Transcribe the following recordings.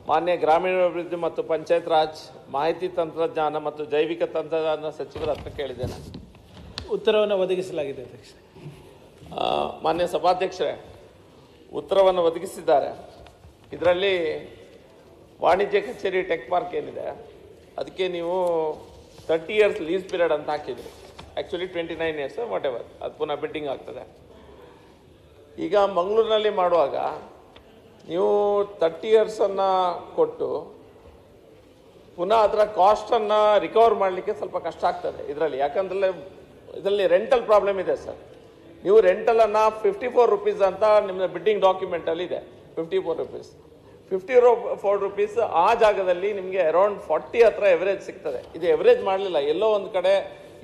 ಮಾನ್ಯ ಗ್ರಾಮೀಣಾಭಿವೃದ್ಧಿ ಮತ್ತು ಪಂಚಾಯತ್ ರಾಜ್, ಮಾಹಿತಿ ತಂತ್ರಜ್ಞಾನ ಮತ್ತು ಜೈವಿಕ ತಂತ್ರಜ್ಞಾನ ಸಚಿವರ ಹತ್ರ ಕೇಳಿದ್ದೇನೆ. ಉತ್ತರವನ್ನು ಒದಗಿಸಲಾಗಿದೆ ಅಧ್ಯಕ್ಷ. ಮಾನ್ಯ ಸಭಾಧ್ಯಕ್ಷರೇ, ಉತ್ತರವನ್ನು ಒದಗಿಸಿದ್ದಾರೆ. ಇದರಲ್ಲಿ ವಾಣಿಜ್ಯ ಕಚೇರಿ ಟೆಕ್ ಪಾರ್ಕ್ ಏನಿದೆ ಅದಕ್ಕೆ ನೀವು 30 years ಲೀಸ್ ಪೀರಿಯಡ್ ಅಂತ ಹಾಕಿದ್ರಿ. ಆ್ಯಕ್ಚುಲಿ 29 years ವಾಟ್ ಎವರ್, ಅದು ಪುನಃ ಬಿಡ್ಡಿಂಗ್ ಆಗ್ತದೆ. ಈಗ ಮಂಗಳೂರಿನಲ್ಲಿ ಮಾಡುವಾಗ ನೀವು 30 years ಕೊಟ್ಟು ಪುನಃ ಅದರ ಕಾಸ್ಟನ್ನು ರಿಕವರ್ ಮಾಡಲಿಕ್ಕೆ ಸ್ವಲ್ಪ ಕಷ್ಟ ಆಗ್ತದೆ ಇದರಲ್ಲಿ. ಯಾಕಂದರೆ ಇದರಲ್ಲಿ ರೆಂಟಲ್ ಪ್ರಾಬ್ಲಮ್ ಇದೆ ಸರ್. ನೀವು ರೆಂಟಲನ್ನು 54 rupees ಅಂತ ನಿಮ್ಮ ಬಿಡ್ಡಿಂಗ್ ಡಾಕ್ಯುಮೆಂಟಲ್ಲಿ ಇದೆ. 54 rupees, 54 rupees ಆ ಜಾಗದಲ್ಲಿ ನಿಮಗೆ ಅರೌಂಡ್ 40 ಹತ್ರ ಎವರೇಜ್ ಸಿಗ್ತದೆ. ಇದು ಎವರೇಜ್ ಮಾಡಲಿಲ್ಲ, ಎಲ್ಲೋ ಒಂದು ಕಡೆ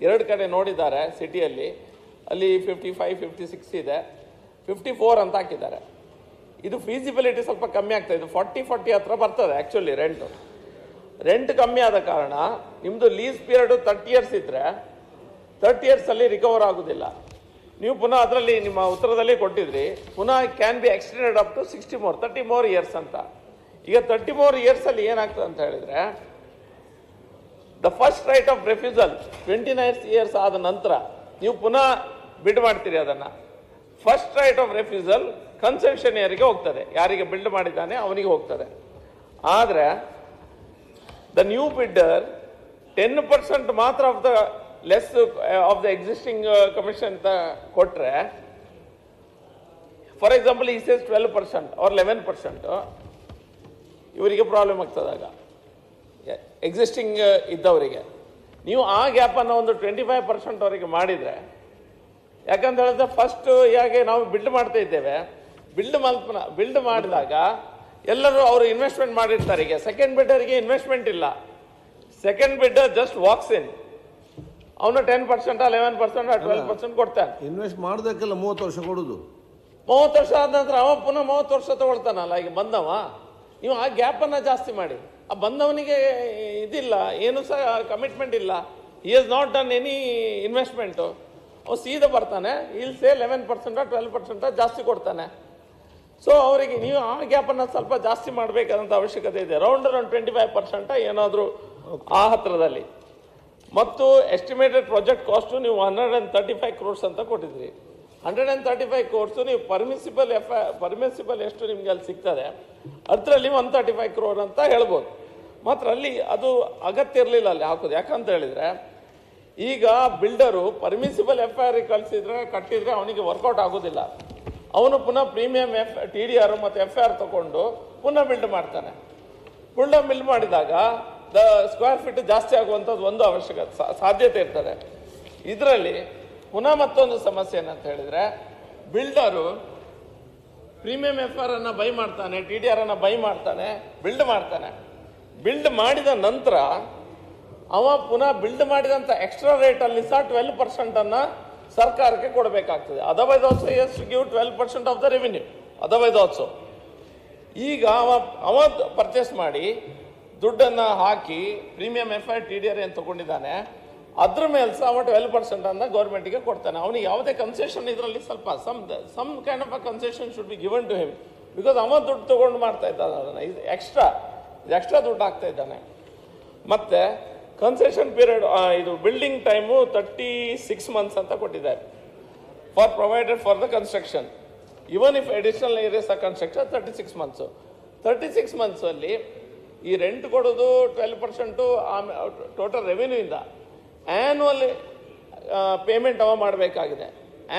2 ಕಡೆ ನೋಡಿದ್ದಾರೆ ಸಿಟಿಯಲ್ಲಿ, ಅಲ್ಲಿ 55, 56 ಇದೆ, 54 ಅಂತ ಹಾಕಿದ್ದಾರೆ. ಇದು ಫೀಸಿಬಿಲಿಟಿ ಸ್ವಲ್ಪ ಕಮ್ಮಿ ಆಗ್ತದೆ. ಇದು 40 ಹತ್ರ ಬರ್ತದೆ ಆ್ಯಕ್ಚುಲಿ ರೆಂಟ್ ಕಮ್ಮಿ ಆದ ಕಾರಣ ನಿಮ್ಮದು ಲೀಸ್ ಪೀರಿಯಡು 30 years ಇದ್ದರೆ 30 years ರಿಕವರ್ ಆಗೋದಿಲ್ಲ. ನೀವು ಪುನಃ ಅದರಲ್ಲಿ ನಿಮ್ಮ ಉತ್ತರದಲ್ಲಿ ಕೊಟ್ಟಿದ್ರಿ, ಪುನಃ can be extended up to 30 more years ಅಂತ. ಈಗ 30 more years ಏನಾಗ್ತದೆ ಅಂತ ಹೇಳಿದರೆ, the first right of refusal 29 years ಆದ ನಂತರ ನೀವು ಪುನಃ ಬಿಡ್ ಮಾಡ್ತೀರಿ ಅದನ್ನು. ಫಸ್ಟ್ ರೈಟ್ ಆಫ್ ರೆಫ್ಯೂಸಲ್ ಕನ್ಸೆಷನಿಯರಿಗೆ ಹೋಗ್ತದೆ, ಯಾರಿಗೆ ಬಿಲ್ಡ್ ಮಾಡಿದ್ದಾನೆ ಅವನಿಗೆ ಹೋಗ್ತದೆ. ಆದರೆ ದ ನ್ಯೂ ಬಿಡ್ಡರ್ 10% ಮಾತ್ರ of the less of the existing commission ಅಂತ ಕೊಟ್ಟರೆ, ಫಾರ್ ಎಕ್ಸಾಂಪಲ್ ಈ ಸೇಸ್ 12% or 11%, ಇವರಿಗೆ ಪ್ರಾಬ್ಲಮ್ ಆಗ್ತದಾಗ ಎಕ್ಸಿಸ್ಟಿಂಗ್ ಇದ್ದವರಿಗೆ. ನೀವು ಆ ಗ್ಯಾಪನ್ನು ಒಂದು 25% ವರೆಗೆ ಮಾಡಿದರೆ, ಯಾಕಂತ ಹೇಳಿದ್ರೆ ಫಸ್ಟ್ ಹೇಗೆ ನಾವು ಬಿಲ್ಡ್ ಮಾಡ್ತಾ ಇದ್ದೇವೆ, ಬಿಲ್ಡ್ ಮಾಡಿದಾಗ ಎಲ್ಲರೂ ಅವರು ಇನ್ವೆಸ್ಟ್ಮೆಂಟ್ ಮಾಡಿರ್ತಾರೆ. ಈಗ ಸೆಕೆಂಡ್ ಬಿಡ್ಡರ್ಗೆ ಇನ್ವೆಸ್ಟ್ಮೆಂಟ್ ಇಲ್ಲ, ಸೆಕೆಂಡ್ ಬಿಡ್ಡರ್ ಜಸ್ಟ್ ವಾಕ್ಸ್ ಇನ್, ಅವನು 10%, 11%, 12% ಕೊಡ್ತಾನೆ. ಇನ್ವೆಸ್ಟ್ ಮಾಡೋದಕ್ಕೆಲ್ಲ 30 ವರ್ಷ ಕೊಡೋದು. 30 ವರ್ಷ ಆದ ನಂತರ ಅವ ಪುನಃ 30 ವರ್ಷ ತಗೊಳ್ತಾನಲ್ಲ. ಈಗ ಬಂದವ, ನೀವು ಆ ಗ್ಯಾಪನ್ನು ಜಾಸ್ತಿ ಮಾಡಿ. ಆ ಬಂದವನಿಗೆ ಇದಿಲ್ಲ, ಏನು ಸಹ ಕಮಿಟ್ಮೆಂಟ್ ಇಲ್ಲ, ಹಿ has not done any investment. ಅವು ಸೀದಾ ಬರ್ತಾನೆ, ಇಲ್ಲಿ ಸೇ 11%, 12% ಜಾಸ್ತಿ ಕೊಡ್ತಾನೆ. ಸೊ ಅವರಿಗೆ ನೀವು ಆ ಗ್ಯಾಪನ್ನು ಸ್ವಲ್ಪ ಜಾಸ್ತಿ ಮಾಡಬೇಕಾದಂಥ ಅವಶ್ಯಕತೆ ಇದೆ. ಅರೌಂಡ್ 25% ಏನಾದರೂ ಆ ಹತ್ತಿರದಲ್ಲಿ. ಮತ್ತು ಎಸ್ಟಿಮೇಟೆಡ್ ಪ್ರಾಜೆಕ್ಟ್ ಕಾಸ್ಟು ನೀವು 135 crores ಅಂತ ಕೊಟ್ಟಿದ್ರಿ. 135 crores ನೀವು ಪರ್ಮಿಸಿಬಲ್ ಎಷ್ಟು ನಿಮಗೆ ಅಲ್ಲಿ ಸಿಗ್ತದೆ ಅದರಲ್ಲಿ 135 crore ಅಂತ ಹೇಳ್ಬೋದು. ಮಾತ್ರ ಅಲ್ಲಿ ಅದು ಅಗತ್ಯ ಇರಲಿಲ್ಲ ಅಲ್ಲಿ ಹಾಕೋದು. ಯಾಕಂತ ಹೇಳಿದರೆ, ಈಗ ಬಿಲ್ಡರು ಪರ್ಮಿಸಿಬಲ್ FIR ಕಟ್ಟಿದ್ರೆ ಅವನಿಗೆ ವರ್ಕೌಟ್ ಆಗೋದಿಲ್ಲ. ಅವನು ಪುನಃ ಪ್ರೀಮಿಯಂ TDR ಮತ್ತು FIR ತಗೊಂಡು ಪುನಃ ಬಿಲ್ಡ್ ಮಾಡ್ತಾನೆ. ಬಿಲ್ಡ್ ಮಾಡಿದಾಗ ದ ಸ್ಕ್ವೇರ್ ಫೀಟ್ ಜಾಸ್ತಿ ಆಗುವಂಥದ್ದು ಒಂದು ಸಾಧ್ಯತೆ ಇರ್ತದೆ. ಇದರಲ್ಲಿ ಪುನಃ ಮತ್ತೊಂದು ಸಮಸ್ಯೆ ಏನಂತ ಹೇಳಿದರೆ, ಬಿಲ್ಡರು ಪ್ರೀಮಿಯಂ FIR ಅನ್ನು ಬೈ ಮಾಡ್ತಾನೆ, TDR ಅನ್ನು ಬೈ ಮಾಡ್ತಾನೆ, ಬಿಲ್ಡ್ ಮಾಡಿದ ನಂತರ ಅವ ಪುನಃ ಬಿಲ್ಡ್ ಮಾಡಿದಂಥ ಎಕ್ಸ್ಟ್ರಾ ರೇಟಲ್ಲಿ ಸಹ 12% ಸರ್ಕಾರಕ್ಕೆ ಕೊಡಬೇಕಾಗ್ತದೆ. Otherwise also is to give 12% of the revenue, otherwise also. ಈಗ ಅವ ಪರ್ಚೇಸ್ ಮಾಡಿ ದುಡ್ಡನ್ನು ಹಾಕಿ ಪ್ರೀಮಿಯಂ FIR TDR ಏನು ತಗೊಂಡಿದ್ದಾನೆ, ಅದ್ರ ಮೇಲೆ ಸಹ ಅವ 12% ಗೌರ್ಮೆಂಟಿಗೆ ಕೊಡ್ತಾನೆ. ಅವನಿಗೆ ಯಾವುದೇ ಕನ್ಸೆಷನ್ ಇದರಲ್ಲಿ ಸ್ವಲ್ಪ some kind of a concession should be given to him, because ಅವ ದುಡ್ಡು ತೊಗೊಂಡು ಮಾಡ್ತಾ ಇದ್ದಾನೆ ಅದನ್ನು. ಇದು ಎಕ್ಸ್ಟ್ರಾ ದುಡ್ಡು ಹಾಕ್ತಾ ಇದ್ದಾನೆ. ಮತ್ತು ಕನ್ಸೆಷನ್ ಪೀರಿಯಡ್, ಇದು ಬಿಲ್ಡಿಂಗ್ ಟೈಮು 36 months ಅಂತ ಕೊಟ್ಟಿದ್ದಾರೆ for provided for the construction. Even if additional areas are construction 36 months. 36 months ಈ ರೆಂಟ್ ಕೊಡೋದು 12% ಟೋಟಲ್ ರೆವಿನ್ಯೂಯಿಂದ ಆ್ಯನ್ಯುವಲ್ ಪೇಮೆಂಟ್ ಅವ ಮಾಡಬೇಕಾಗಿದೆ.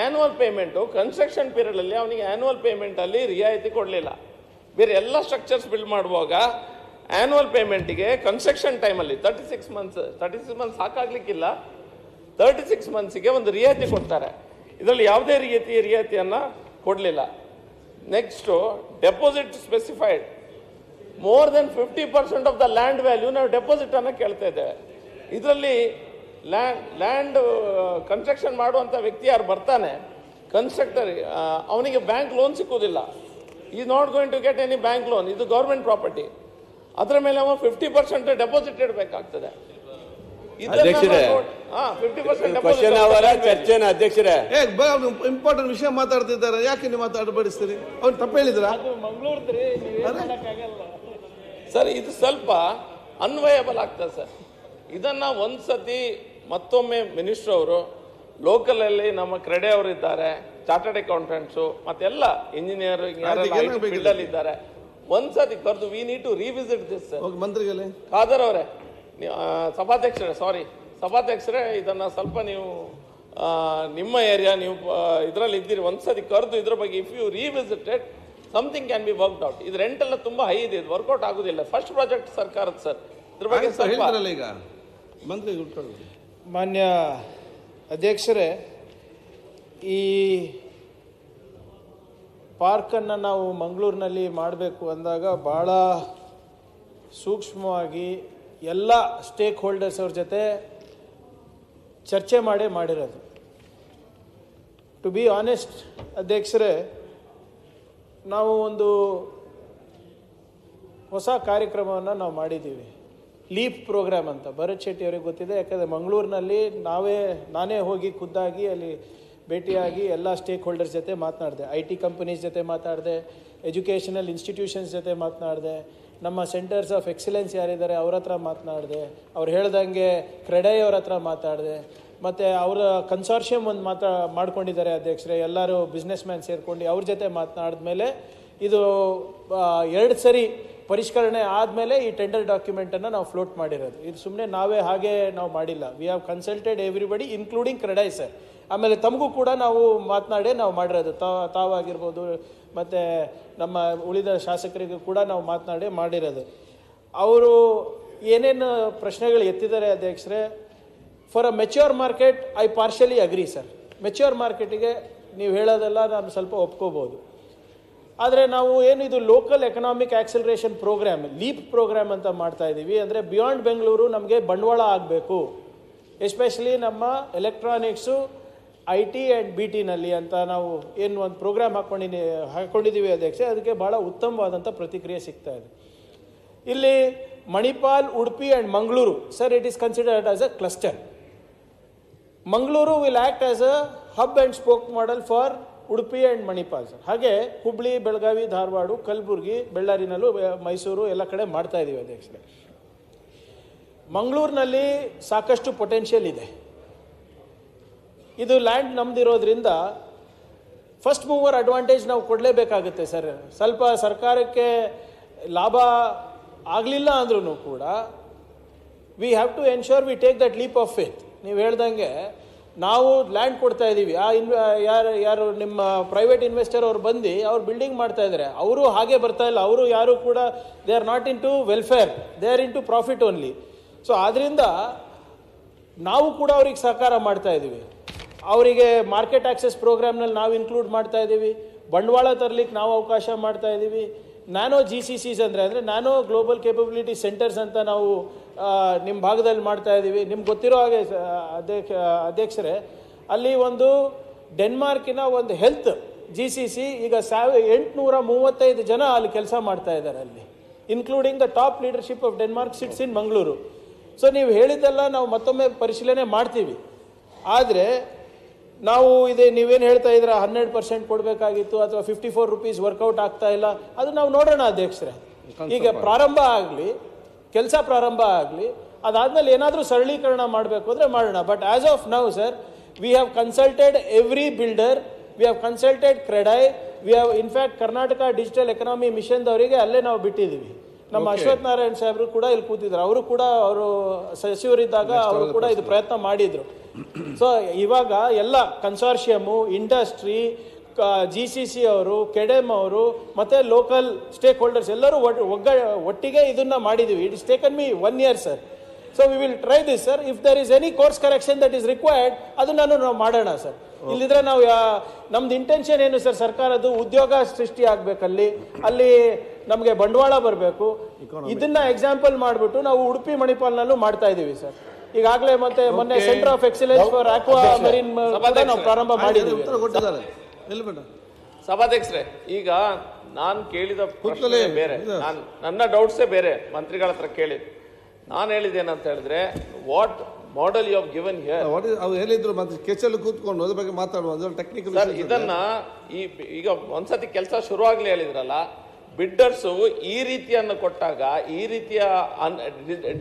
ಆ್ಯನ್ಯುವಲ್ ಪೇಮೆಂಟು ಕನ್ಸ್ಟ್ರಕ್ಷನ್ ಪೀರಿಯಡಲ್ಲಿ ಅವನಿಗೆ ಆ್ಯನ್ಯುವಲ್ ಪೇಮೆಂಟಲ್ಲಿ ರಿಯಾಯಿತಿ ಕೊಡಲಿಲ್ಲ. ಬೇರೆ ಎಲ್ಲ ಸ್ಟ್ರಕ್ಚರ್ಸ್ ಬಿಲ್ಡ್ ಮಾಡುವಾಗ ಆ್ಯನ್ಯುವಲ್ ಪೇಮೆಂಟಿಗೆ ಕನ್ಸ್ಟ್ರಕ್ಷನ್ ಟೈಮಲ್ಲಿ 36 months ಸಾಕಾಗಲಿಕ್ಕಿಲ್ಲ, 36 monthsಗೆ ಒಂದು ರಿಯಾಯಿತಿ ಕೊಡ್ತಾರೆ. ಇದರಲ್ಲಿ ಯಾವುದೇ ರಿಯಾಯಿತಿಯನ್ನು ಕೊಡಲಿಲ್ಲ. Next deposit specified more than 50% of the land value ನಾವು ಡೆಪಾಸಿಟನ್ನು ಕೇಳ್ತಾ ಇದ್ದೇವೆ. ಇದರಲ್ಲಿ ಲ್ಯಾಂಡ್ ಕನ್ಸ್ಟ್ರಕ್ಷನ್ ಮಾಡುವಂಥ ವ್ಯಕ್ತಿ ಯಾರು ಬರ್ತಾನೆ ಕನ್ಸ್ಟ್ರಕ್ಟರ್, ಅವನಿಗೆ ಬ್ಯಾಂಕ್ ಲೋನ್ ಸಿಕ್ಕುವುದಿಲ್ಲ. Is not going to get any bank loan. ಇದು ಗೌರ್ಮೆಂಟ್ ಪ್ರಾಪರ್ಟಿ. ಅದರ ಮೇಲೆ ಅವ 50% ಡೆಪಾಸಿಟ್ ಇಡಬೇಕಾಗ್ತದೆ. ಅಧ್ಯಕ್ಷರೇ, ಇಂಪಾರ್ಟೆಂಟ್ ವಿಷಯ ಮಾತಾಡ್ತಿದ್ದಾರೆ, ಯಾಕೆ ನೀವು ಮಾತಾಡಬಡಿಸ್ತೀರಿ? ಅವ್ರು ತಪ್ಪು ಹೇಳಿದ್ರ? ಸರ್ ಇದು ಸ್ವಲ್ಪ ಅನ್ವಯಬಲ್ ಆಗ್ತದೆ ಸರ್. ಇದನ್ನ ಒಂದ್ಸತಿ ಮತ್ತೊಮ್ಮೆ ಮಿನಿಸ್ಟರ್ ಅವರು ಲೋಕಲ್ ಅಲ್ಲಿ ನಮ್ಮ ಕ್ರೆಡೆ ಅವರು ಇದ್ದಾರೆ, ಚಾರ್ಟರ್ಡ್ ಅಕೌಂಟೆಂಟ್ಸು ಮತ್ತೆಲ್ಲ ಇಂಜಿನಿಯರಿಂಗ್ ಫೀಲ್ಡ್ ಅಲ್ಲಿ ಇದ್ದಾರೆ. ಒಂದ್ಸತಿ ಕರೆದು we need to revisit this sir. ಮಂತ್ರಿಗಳೇ ಖಾದರ್ ಅವರೇ, ಸಭಾಧ್ಯಕ್ಷರೇ ಇದನ್ನ ಸ್ವಲ್ಪ ನೀವು ನಿಮ್ಮ ಏರಿಯಾ ನೀವು ಇದರಲ್ಲಿ ಇದ್ದೀರಿ, ಒಂದ್ಸತಿ ಕರೆದು ಇದ್ರ ಬಗ್ಗೆ if you revisited something can be worked out. ಇದು ರೆಂಟ್ ಎಲ್ಲ ತುಂಬಾ ಹೈ ಇದೆ, ಇದು ವರ್ಕೌಟ್ ಆಗುದಿಲ್ಲ. ಫಸ್ಟ್ ಪ್ರಾಜೆಕ್ಟ್ ಸರ್ಕಾರದ ಸರ್, ಇದ್ರ ಬಗ್ಗೆ ಹೇಳ್ತಾರಲ್ಲ ಈಗ ಮಂತ್ರಿ. ಮಾನ್ಯ ಅಧ್ಯಕ್ಷರೇ, ಈ ಪಾರ್ಕನ್ನು ನಾವು ಮಂಗಳೂರಿನಲ್ಲಿ ಮಾಡಬೇಕು ಅಂದಾಗ ಭಾಳ ಸೂಕ್ಷ್ಮವಾಗಿ ಎಲ್ಲ ಸ್ಟೇಕ್ ಹೋಲ್ಡರ್ಸ್ ಅವ್ರ ಜೊತೆ ಚರ್ಚೆ ಮಾಡಿರೋದು. ಟು ಬಿ ಆನೆಸ್ಟ್ ಅಧ್ಯಕ್ಷರೇ, ನಾವು ಒಂದು ಹೊಸ ಕಾರ್ಯಕ್ರಮವನ್ನು ನಾವು ಮಾಡಿದ್ದೀವಿ, ಲೀಪ್ ಪ್ರೋಗ್ರಾಮ್ ಅಂತ. ಭರತ್ ಶೆಟ್ಟಿ ಅವರಿಗೆ ಗೊತ್ತಿದೆ, ಯಾಕಂದರೆ ಮಂಗಳೂರಿನಲ್ಲಿ ನಾನೇ ಹೋಗಿ ಖುದ್ದಾಗಿ ಅಲ್ಲಿ ಭೇಟಿಯಾಗಿ ಎಲ್ಲ ಸ್ಟೇಕ್ ಹೋಲ್ಡರ್ಸ್ ಜೊತೆ ಮಾತನಾಡಿದೆ. IT ಕಂಪನೀಸ್ ಜೊತೆ ಮಾತಾಡಿದೆ, ಎಜುಕೇಷನಲ್ ಇನ್ಸ್ಟಿಟ್ಯೂಷನ್ಸ್ ಜೊತೆ ಮಾತನಾಡಿದೆ, ನಮ್ಮ ಸೆಂಟರ್ಸ್ ಆಫ್ ಎಕ್ಸಲೆನ್ಸ್ ಯಾರಿದ್ದಾರೆ ಅವ್ರ ಹತ್ರ ಮಾತನಾಡಿದೆ, ಅವ್ರು ಹೇಳ್ದಂಗೆ ಕ್ರೆಡೈ ಅವ್ರ ಹತ್ರ ಮಾತಾಡಿದೆ, ಮತ್ತು ಅವರ ಕನ್ಸಾರ್ಷಿಯಮ್ ಒಂದು ಮಾಡ್ಕೊಂಡಿದ್ದಾರೆ ಅಧ್ಯಕ್ಷರೇ, ಎಲ್ಲರೂ ಬಿಸ್ನೆಸ್ ಮ್ಯಾನ್ ಸೇರ್ಕೊಂಡು ಅವ್ರ ಜೊತೆ ಮಾತನಾಡಿದ್ಮೇಲೆ ಇದು 2 ಸರಿ ಪರಿಷ್ಕರಣೆ ಆದಮೇಲೆ ಈ ಟೆಂಡರ್ ಡಾಕ್ಯುಮೆಂಟನ್ನು ನಾವು ಫ್ಲೋಟ್ ಮಾಡಿರೋದು. ಇದು ಸುಮ್ಮನೆ ಹಾಗೆ ನಾವು ಮಾಡಿಲ್ಲ. V have consulted everybody including CREDAI sir. ಆಮೇಲೆ ತಮಗೂ ಕೂಡ ನಾವು ನಾವು ಮಾಡಿರೋದು, ತಾವಾಗಿರ್ಬೋದು ಮತ್ತು ನಮ್ಮ ಉಳಿದ ಶಾಸಕರಿಗೂ ಕೂಡ ನಾವು ಮಾಡಿರೋದು. ಅವರು ಏನೇನು ಪ್ರಶ್ನೆಗಳು ಎತ್ತಿದ್ದಾರೆ ಅಧ್ಯಕ್ಷರೇ, for a mature market I partially agree sir. Mature ಮಾರ್ಕೆಟಿಗೆ ನೀವು ಹೇಳೋದೆಲ್ಲ ನಾನು ಸ್ವಲ್ಪ ಒಪ್ಕೋಬೋದು. ಆದರೆ ನಾವು ಇದು local economic acceleration programme, leap programme ಅಂತ ಮಾಡ್ತಾ ಇದ್ದೀವಿ. ಅಂದರೆ ಬಿಯಾಂಡ್ ಬೆಂಗಳೂರು ನಮಗೆ ಬಂಡವಾಳ ಆಗಬೇಕು, ಎಸ್ಪೆಷಲಿ ನಮ್ಮ ಎಲೆಕ್ಟ್ರಾನಿಕ್ಸು IT ಆ್ಯಂಡ್ BTನಲ್ಲಿ ಅಂತ ನಾವು ಒಂದು ಪ್ರೋಗ್ರಾಮ್ ಹಾಕ್ಕೊಂಡಿದ್ದೀವಿ ಅಧ್ಯಕ್ಷೆ. ಅದಕ್ಕೆ ಭಾಳ ಉತ್ತಮವಾದಂಥ ಪ್ರತಿಕ್ರಿಯೆ ಸಿಗ್ತಾ ಇದೆ. ಇಲ್ಲಿ Manipal, Udupi and Mangaluru sir, it is considered as a cluster. Mangaluru will act as a hub and spoke model for Udupi and Manipal sir. ಹಾಗೆ ಹುಬ್ಳಿ, ಬೆಳಗಾವಿ, ಧಾರವಾಡ, ಕಲಬುರಗಿ, ಬೆಳ್ಳಾರಿನಲ್ಲೂ, ಮೈಸೂರು ಎಲ್ಲ ಕಡೆ ಮಾಡ್ತಾ ಇದ್ದೀವಿ ಅಧ್ಯಕ್ಷರೇ. ಮಂಗಳೂರಿನಲ್ಲಿ ಸಾಕಷ್ಟು ಪೊಟೆನ್ಷಿಯಲ್ ಇದೆ. ಇದು ಲ್ಯಾಂಡ್ ನಮ್ದಿರೋದ್ರಿಂದ ಫಸ್ಟ್ ಮೂವರ್ ಅಡ್ವಾಂಟೇಜ್ ನಾವು ಕೊಡಲೇಬೇಕಾಗುತ್ತೆ ಸರ್. ಸ್ವಲ್ಪ ಸರ್ಕಾರಕ್ಕೆ ಲಾಭ ಆಗಲಿಲ್ಲ ಅಂದ್ರೂ ಕೂಡ we have to ensure we take that leap of faith. ನೀವು ಹೇಳ್ದಂಗೆ ನಾವು ಲ್ಯಾಂಡ್ ಕೊಡ್ತಾ ಇದ್ದೀವಿ, ಯಾರು ನಿಮ್ಮ ಪ್ರೈವೇಟ್ ಇನ್ವೆಸ್ಟರ್ ಅವ್ರು ಬಂದು ಅವ್ರು ಬಿಲ್ಡಿಂಗ್ ಮಾಡ್ತಾ ಇದ್ದಾರೆ, ಅವರು ಹಾಗೆ ಬರ್ತಾ ಇಲ್ಲ. ಅವರು ಯಾರು ಕೂಡ they are not into welfare, they are into profit only. So ಆದ್ದರಿಂದ ನಾವು ಕೂಡ ಅವ್ರಿಗೆ ಸಹಕಾರ ಮಾಡ್ತಾ ಇದ್ದೀವಿ. ಅವರಿಗೆ ಮಾರ್ಕೆಟ್ ಆಕ್ಸೆಸ್ ಪ್ರೋಗ್ರಾಮ್ನಲ್ಲಿ ನಾವು ಇನ್ಕ್ಲೂಡ್ ಮಾಡ್ತಾ ಇದ್ದೀವಿ, ಬಂಡವಾಳ ತರಲಿಕ್ಕೆ ನಾವು ಅವಕಾಶ ಮಾಡ್ತಾ ಇದ್ದೀವಿ. ನ್ಯಾನೋ GCCs ಅಂದರೆ ನ್ಯಾನೋ ಗ್ಲೋಬಲ್ ಕೇಪಬಿಲಿಟಿ ಸೆಂಟರ್ಸ್ ಅಂತ ನಾವು ನಿಮ್ಮ ಭಾಗದಲ್ಲಿ ಮಾಡ್ತಾ ಇದ್ದೀವಿ. ನಿಮ್ಗೆ ಗೊತ್ತಿರೋ ಹಾಗೆ ಅಧ್ಯಕ್ಷರೇ, ಅಲ್ಲಿ ಒಂದು ಡೆನ್ಮಾರ್ಕಿನ ಒಂದು ಹೆಲ್ತ್ GCC ಈಗ 835 ಜನ ಅಲ್ಲಿ ಕೆಲಸ ಮಾಡ್ತಾ ಇದ್ದಾರೆ ಅಲ್ಲಿ, including the top leadership of Denmark sits in Mangaluru. So ನೀವು ಹೇಳಿದ್ದೆಲ್ಲ ನಾವು ಮತ್ತೊಮ್ಮೆ ಪರಿಶೀಲನೆ ಮಾಡ್ತೀವಿ. ಆದರೆ ನಾವು ನೀವೇನು ಹೇಳ್ತಾ ಇದ್ರೆ 12% ಕೊಡಬೇಕಾಗಿತ್ತು ಅಥವಾ 54 ರೂಪೀಸ್ ವರ್ಕೌಟ್ ಆಗ್ತಾ ಇಲ್ಲ, ಅದು ನಾವು ನೋಡೋಣ ಅಧ್ಯಕ್ಷರೇ. ಈಗ ಪ್ರಾರಂಭ ಆಗಲಿ, ಕೆಲಸ ಪ್ರಾರಂಭ ಆಗಲಿ, ಅದಾದಮೇಲೆ ಏನಾದರೂ ಸರಳೀಕರಣ ಮಾಡಬೇಕು ಅಂದರೆ ಮಾಡೋಣ. But as of now sir, we have consulted every builder, we have consulted CREDAI, we have in fact Karnataka digital economy ಮಿಷನ್ದವರಿಗೆ ಅಲ್ಲೇ ನಾವು ಬಿಟ್ಟಿದ್ದೀವಿ. ನಮ್ಮ ಅಶ್ವಥ್ ನಾರಾಯಣ್ ಸಾಹೇಬರು ಕೂಡ ಇಲ್ಲಿ ಕೂತಿದ್ರು, ಅವರು ಸಚಿವರಿದ್ದಾಗ ಅವರು ಕೂಡ ಇದು ಪ್ರಯತ್ನ ಮಾಡಿದ್ರು. ಸೊ ಇವಾಗ ಎಲ್ಲ ಕನ್ಸಾರ್ಷಿಯಮು, ಇಂಡಸ್ಟ್ರಿ, GCC ಅವರು, ಕೆಡೆಮ್ ಅವರು ಮತ್ತು ಲೋಕಲ್ ಸ್ಟೇಕ್ ಹೋಲ್ಡರ್ಸ್ ಎಲ್ಲರೂ ಒಟ್ಟಿಗೆ ಇದನ್ನು ಮಾಡಿದ್ದೀವಿ. It is taken me 1 year sir. So we will try this sir. If there is any course correction that is required, ಅದನ್ನು ನಾವು ಮಾಡೋಣ ಸರ್. ಇಲ್ಲಿದ್ರೆ ನಾವು ನಮ್ದು ಇಂಟೆನ್ಷನ್ ಏನು ಸರ್, ಸರ್ಕಾರದ್ದು ಉದ್ಯೋಗ ಸೃಷ್ಟಿ ಆಗಬೇಕಲ್ಲಿ, ಅಲ್ಲಿ ನಮಗೆ ಬಂಡವಾಳ ಬರಬೇಕು. ಇದನ್ನ ಎಕ್ಸಾಂಪಲ್ ಮಾಡಿಬಿಟ್ಟು ನಾವು ಉಡುಪಿ, ಮಣಿಪಾಲ್ನಲ್ಲೂ ಮಾಡ್ತಾ ಇದ್ದೀವಿ ಸರ್. ಈಗಾಗಲೇ ಮತ್ತೆ ಮೊನ್ನೆ centre of excellence for aqua marine ನಾವು ಪ್ರಾರಂಭ ಮಾಡಿದ್ದೀವಿ. ಸಭಾಧ್ಯಕ್ಷರೇ, ಈಗ ನಾನು ಕೇಳಿದ ಪ್ರಶ್ನೆ ಬೇರೆ, ನನ್ನ ಡೌಟ್ಸೇ ಬೇರೆ, ಮಂತ್ರಿಗಳ ಹತ್ರ ಕೇಳಿದ್ದು. ನಾನು ಹೇಳಿದ್ದೇನಂತ ಹೇಳಿದ್ರೆ, what model you have given here, ಅವ್ರು ಹೇಳಿದ್ರು ಮತ್ತೆ ಕೆಚಲ್ಲಿ ಕೂತ್ಕೊಂಡು ಅದ್ರ ಬಗ್ಗೆ ಮಾತಾಡುವ ಟೆಕ್ನಿಕಲ್. ಇದನ್ನ ಈಗ ಒಂದ್ಸತಿ ಕೆಲಸ ಶುರುವಾಗ್ಲಿ ಹೇಳಿದ್ರಲ್ಲ, ಬಿಡ್ಡರ್ಸ್ ಈ ರೀತಿಯನ್ನು ಕೊಟ್ಟಾಗ ಈ ರೀತಿಯ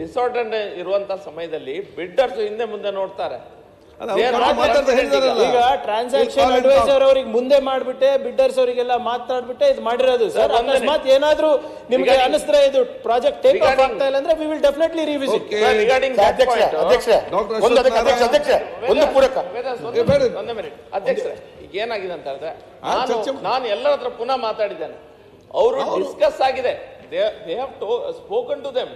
ಡಿಸಾರ್ಡರ್ ಇರುವಂತ ಸಮಯದಲ್ಲಿ ಬಿಡ್ಡರ್ಸ್ ಹಿಂದೆ ಮುಂದೆ ನೋಡ್ತಾರೆ. ಅಲ್ಲ, ಅವ್ರು ಮಾತಾಡ್ತಾ ಹೇಳಿದಾರಲ್ಲ. ಈಗ ಟ್ರಾನ್ಸಾಕ್ಷನ್ ಅಡ್ವೈಸರ್ ಅವ್ರಿಗೆ ಮುಂದೆ ಮಾಡ್ಬಿಟ್ಟೆ ಬಿಡ್ಡರ್ಸ್ ಅವರಿಗೆಲ್ಲ ಮಾತಾಡ್ಬಿಟ್ಟೆ ಇದು ಮಾಡಿರೋದು ಸರ್. ಅಕಸ್ಮಾತ್ ಏನಾದ್ರೂ ನಿಮ್ಗೆ ಅನಿಸಿದ್ರೆ ಇದು ಪ್ರಾಜೆಕ್ಟ್ ಟೇಕ್ ಆಫ್ ಆಗ್ತಾ ಇಲ್ಲ ಅಂದ್ರೆ ವಿ ವಿಲ್ ಡೆಫಿನೆಟ್ಲಿ ರಿವಿಸಿಟ್. ಒಂದು ಪೂರಕ ಅಧ್ಯಕ್ಷರೇ, ಈಗ ಏನಾಗಿದೆ ಅಂತ ಹೇಳಿದ್ರೆ ನಾನು ಎಲ್ಲರ ಹತ್ರ ಪುನಃ ಮಾತಾಡಿದ್ದೇನೆ. ಅವರು ಡಿಸ್ಕಸ್ ಆಗಿದೆ, they have spoken to them,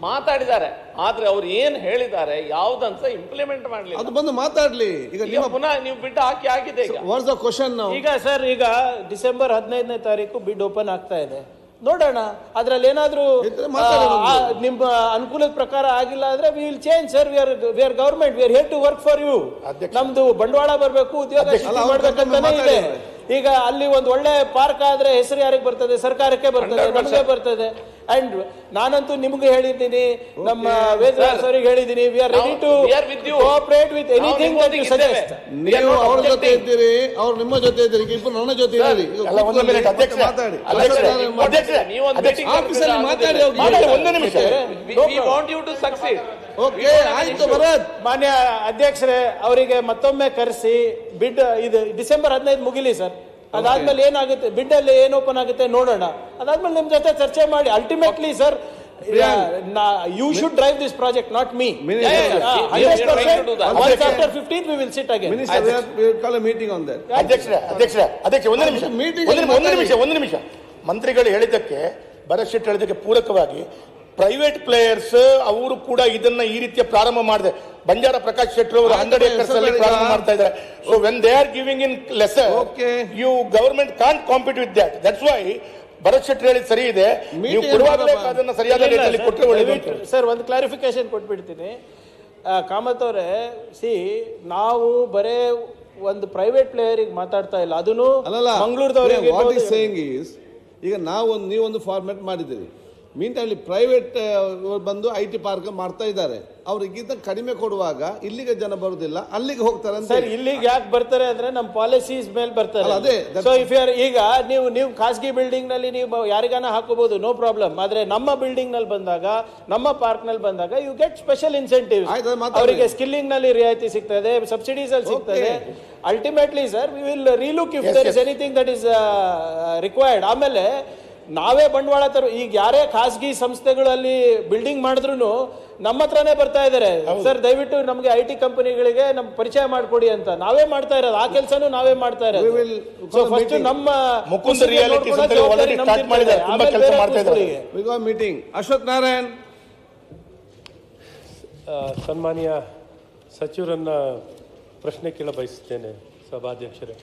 ಮಾತಾಡಿದ್ದಾರೆ. ಆದ್ರೆ ಅವ್ರು ಏನ್ ಹೇಳಿದ್ದಾರೆ ಯಾವ್ದಂತ ಇಂಪ್ಲಿಮೆಂಟ್ ಮಾಡ್ಲಿಲ್ಲ. ಅದು ಬಂದು ಮಾತಾಡ್ಲಿ. ಈಗ ನಿಮ್ಮ ಪುನಃ ನೀವು ಬಿಡ್ ಹಾಕಿ ಆಗಿದೆ. ಈಗ ವಾಟ್ಸ್ ದ ಕ್ವಶನ್ ನಾವು? ಈಗ ಸರ್, ಈಗ ಡಿಸೆಂಬರ್ 15ನೇ ತಾರೀಕು ಬಿಡ್ ಓಪನ್ ಆಗ್ತಾ ಇದೆ, ನೋಡೋಣ. ಅದ್ರಲ್ಲಿ ಏನಾದ್ರೂ ನಿಮ್ಮ ಅನುಕೂಲದ ಪ್ರಕಾರ ಆಗಿಲ್ಲ ಅಂದ್ರೆ we will change sir. We are government, we are here to work for you. ನಮ್ದು ಬಂಡವಾಳ ಬರಬೇಕು, ಉದ್ಯೋಗ ಸೃಷ್ಟಿ ಮಾಡ್ಬೇಕಂತಾನೆ ಇದೆ. ಈಗ ಅಲ್ಲಿ ಒಂದು ಒಳ್ಳೆ ಪಾರ್ಕ್ ಆದ್ರೆ ಹೆಸರು ಯಾರಿಗೆ ಬರ್ತದೆ? ಸರ್ಕಾರಕ್ಕೆ ಬರ್ತದೆ, ನಮಗೆ ಬರ್ತದೆ. ಅಂಡ್ ನಾನಂತೂ ನಿಮ್ಗೆ ಹೇಳಿದ್ದೀನಿ, ನಮ್ಮ ವೇದವ್ಯಾಸ್ ಅವರಿಗೆ ಹೇಳಿದ್ದೀನಿ, we are ready to cooperate with anything that you suggest. ನೀವು ಅವ್ರ ಜೊತೆ ಇದ್ದೀರಿ, ಅವ್ರು ನಿಮ್ಮ ಜೊತೆ ಇದ್ದೀರಿ, ಇಬ್ಬರು ನನ್ನ ಜೊತೆ ಇದ್ದೀರಿ. ಮಾತಾಡಿ ಆಫೀಸಲ್ಲಿ ಮಾತಾಡಿ. ಒಂದು ನಿಮಿಷ. We want you to succeed. Okay, ಆಯ್ತು ಭರತ್. ಮಾನ್ಯ ಅಧ್ಯಕ್ಷರೇ, ಅವರಿಗೆ ಮತ್ತೊಮ್ಮೆ ಕರೆಸಿ ಬಿಡ್ ಇದು ಡಿಸೆಂಬರ್ 15 ಮುಗಿಲಿ ಸರ್. ಅದಾದ್ಮೇಲೆ ಏನಾಗುತ್ತೆ, ಬಿಡ್ ಅಲ್ಲಿ ಏನ್ ಓಪನ್ ಆಗುತ್ತೆ ನೋಡೋಣ. ಅದಾದ್ಮೇಲೆ ನಿಮ್ ಜೊತೆ ಚರ್ಚೆ ಮಾಡಿ. Ultimately sir, you should drive this project, not me. 100%. Once after 15th we will sit again. Minister, we will call a meeting on that. ಅಧ್ಯಕ್ಷ ಒಂದು ನಿಮಿಷ. ಮಂತ್ರಿಗಳು ಹೇಳಿದ್ದಕ್ಕೆ, ಭರತ್ ಶೆಟ್ಟಿ ಹೇಳಿದ್ದಕ್ಕೆ ಪೂರಕವಾಗಿ ಪ್ರೈವೇಟ್ ಪ್ಲೇಯರ್ಸ್ ಅವರು ಕೂಡ ಇದನ್ನ ಈ ರೀತಿಯ ಪ್ರಾರಂಭ ಮಾಡಿದೆ. ಬಂಜಾರ ಪ್ರಕಾಶ್ ಶೆಟ್ಟಿ ಅವರು 100 acres ಅಲ್ಲಿ ಪ್ರಾರಂಭ ಮಾಡ್ತಾ ಇದ್ದಾರೆ. So when they are giving in lesser, you government can't compete with that. That's why Bharat Shetty ಹೇಳಿದ್ ಸರಿ ಇದೆ. ನೀವು ಕೊಡುವಾಗಲೇ ಅದನ್ನ ಸರಿಯಾದ ರೀತಿಯಲ್ಲಿ ಕೊಟ್ಟರೆ ಒಳ್ಳೆಯದು. ಸರ್, ಒಂದು ಕ್ಲಾರಿಫಿಕೇಶನ್ ಕೊಟ್ಬಿಡ್ತೀನಿ. ಕಾಮತ್ ಅವರೇ, ನಾವು ಬರೇ ಒಂದು ಪ್ರೈವೇಟ್ ಪ್ಲೇಯರಿಗೆ ಮಾತಾಡ್ತಾ ಇಲ್ಲ, ಅದನ್ನು ಮಂಗಳೂರದವರಿಗೆ. ವಾಟ್ ಈಸ್ ಸೇಯಿಂಗ್ ಈಸ್, ಈಗ ನೀವೊಂದು ಫಾರ್ಮೆಟ್ ಮಾಡಿದ್ದೀರಿ, ಮೀನ್ಟೈಮಲ್ಲಿ ಪ್ರೈವೇಟ್ ಬಂದು IT ಪಾರ್ಕ್ ಮಾಡ್ತಾ ಇದ್ದಾರೆ. ಅವ್ರಿಗಿಂತ ಕಡಿಮೆ ಕೊಡುವಾಗ ಇಲ್ಲಿಗೆ ಜನ ಬರುದಿಲ್ಲ, ಅಲ್ಲಿಗೆ ಹೋಗ್ತಾರೆ ಅಂತ. ಸರ್, ಇಲ್ಲಿಗೆ ಯಾಕೆ ಬರ್ತಾರೆ ಅಂದ್ರೆ ನಮ್ಮ ಪಾಲಿಸೀಸ್ ಮೇಲೆ ಬರ್ತಾರೆ. ಅದೇ ಸೊ ಇಫ್ ಯು ಆರ್, ಈಗ ನೀವು ಖಾಸಗಿ ಬಿಲ್ಡಿಂಗ್ ನಲ್ಲಿ ನೀವು ಯಾರಿಗಾನ ಹಾಕೋಬಹುದು, ನೋ ಪ್ರಾಬ್ಲಮ್. ಆದ್ರೆ ನಮ್ಮ ಬಿಲ್ಡಿಂಗ್ ನಲ್ಲಿ ಬಂದಾಗ, ನಮ್ಮ ಪಾರ್ಕ್ ನಲ್ಲಿ ಬಂದಾಗ ಯು ಗೆಟ್ ಸ್ಪೆಷಲ್ ಇನ್ಸೆಂಟಿವ್. ಅವರಿಗೆ ಸ್ಕಿಲ್ಲಿಂಗ್ ನಲ್ಲಿ ರಿಯಾಯಿತಿ ಸಿಗ್ತದೆ, ಸಬ್ಸಿಡೀಸ್ ಅಲ್ಲಿ ಸಿಗ್ತದೆ. Ultimately sir, we will relook if there is anything that is required. ಆಮೇಲೆ ನಾವೇ ಬಂಡವಾಳ ಈಗ ಯಾರೇ ಖಾಸಗಿ ಸಂಸ್ಥೆಗಳಲ್ಲಿ ಬಿಲ್ಡಿಂಗ್ ಮಾಡಿದ್ರು ನಮ್ಮ ಹತ್ರನೇ ಬರ್ತಾ ಇದಾರೆ, ಸರ್ ದಯವಿಟ್ಟು ನಮ್ಗೆ IT ಕಂಪನಿಗಳಿಗೆ ನಮ್ ಪರಿಚಯ ಮಾಡ್ಕೊಡಿ ಅಂತ. ನಾವೇ ಮಾಡ್ತಾ ಇರೋದು, ಆ ಕೆಲಸನೂ ನಾವೇ ಮಾಡ್ತಾ ಇರೋದು. ಫಸ್ಟ್ ನಮ್ಮ ಮೀಟಿಂಗ್. ಅಶೋಕ್ ನಾರಾಯಣ್. ಸನ್ಮಾನ್ಯ ಸಚಿವರನ್ನ ಪ್ರಶ್ನೆ ಕೇಳ ಬಯಸುತ್ತೇನೆ ಸಭಾಧ್ಯಕ್ಷರೇ.